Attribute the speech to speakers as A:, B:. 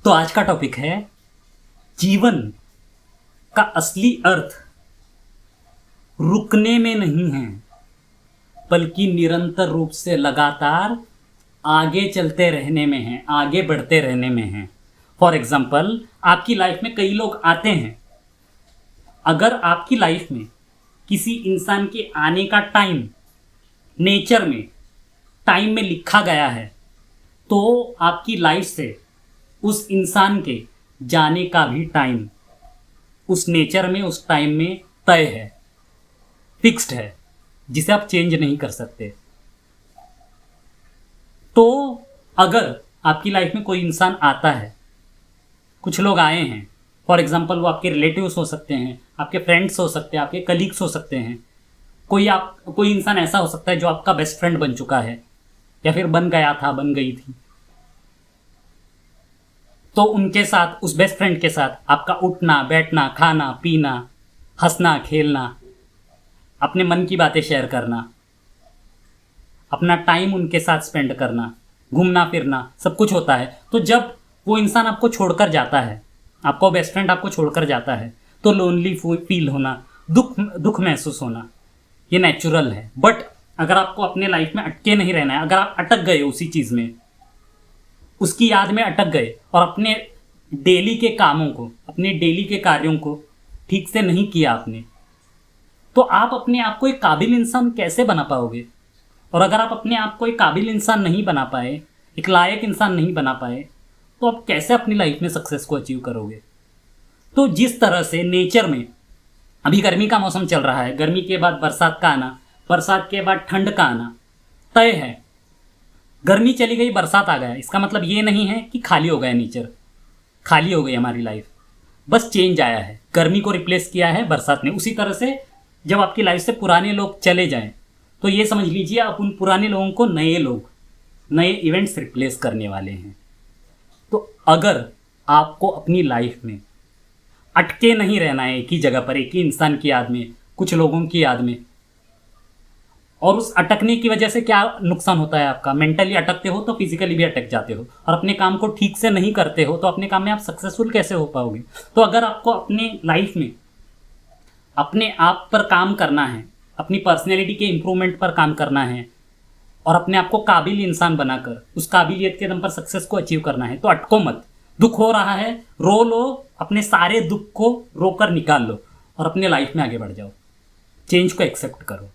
A: तो आज का टॉपिक है जीवन का असली अर्थ रुकने में नहीं है बल्कि निरंतर रूप से लगातार आगे चलते रहने में है, आगे बढ़ते रहने में है। फॉर एग्जाम्पल, आपकी लाइफ में कई लोग आते हैं। अगर आपकी लाइफ में किसी इंसान के आने का टाइम नेचर में टाइम में लिखा गया है तो आपकी लाइफ से उस इंसान के जाने का भी टाइम उस नेचर में उस टाइम में तय है, फिक्स्ड है, जिसे आप चेंज नहीं कर सकते। तो अगर आपकी लाइफ में कोई इंसान आता है, कुछ लोग आए हैं, फॉर एग्जांपल वो आपके रिलेटिव्स हो सकते हैं, आपके फ्रेंड्स हो सकते हैं, आपके कलीग्स हो सकते हैं, कोई इंसान ऐसा हो सकता है जो आपका बेस्ट फ्रेंड बन चुका है या फिर बन गया था, बन गई थी। तो उनके साथ, उस बेस्ट फ्रेंड के साथ आपका उठना बैठना, खाना पीना, हंसना खेलना, अपने मन की बातें शेयर करना, अपना टाइम उनके साथ स्पेंड करना, घूमना फिरना, सब कुछ होता है। तो जब वो इंसान आपको छोड़कर जाता है, आपका बेस्ट फ्रेंड आपको छोड़कर जाता है, तो लोनली फील होना, दुख महसूस होना, ये नेचुरल है। बट अगर आपको अपने लाइफ में अटके नहीं रहना है, अगर आप अटक गए उसी चीज़ में, उसकी याद में अटक गए और अपने डेली के कामों को, अपने डेली के कार्यों को ठीक से नहीं किया आपने, तो आप अपने आप को एक काबिल इंसान कैसे बना पाओगे? और अगर आप अपने आप को एक काबिल इंसान नहीं बना पाए, एक लायक इंसान नहीं बना पाए, तो आप कैसे अपनी लाइफ में सक्सेस को अचीव करोगे? तो जिस तरह से नेचर में अभी गर्मी का मौसम चल रहा है, गर्मी के बाद बरसात का आना, बरसात के बाद ठंड का आना तय है। गर्मी चली गई, बरसात आ गया, इसका मतलब ये नहीं है कि खाली हो गया नेचर, खाली हो गई हमारी लाइफ, बस चेंज आया है, गर्मी को रिप्लेस किया है बरसात ने। उसी तरह से जब आपकी लाइफ से पुराने लोग चले जाएं तो ये समझ लीजिए आप उन पुराने लोगों को नए लोग, नए इवेंट्स रिप्लेस करने वाले हैं। तो अगर आपको अपनी लाइफ में अटके नहीं रहना है एक ही जगह पर, एक ही इंसान की याद में, कुछ लोगों की याद में, और उस अटकने की वजह से क्या नुकसान होता है आपका? मेंटली अटकते हो तो फिजिकली भी अटक जाते हो, और अपने काम को ठीक से नहीं करते हो तो अपने काम में आप सक्सेसफुल कैसे हो पाओगे? तो अगर आपको अपने लाइफ में अपने आप पर काम करना है, अपनी पर्सनैलिटी के इम्प्रूवमेंट पर काम करना है, और अपने आप को काबिल इंसान बनाकर उस काबिलियत के दम पर सक्सेस को अचीव करना है, तो अटको मत। दुख हो रहा है, रो लो, अपने सारे दुख को रोकर निकाल लो और अपने लाइफ में आगे बढ़ जाओ। चेंज को एक्सेप्ट करो।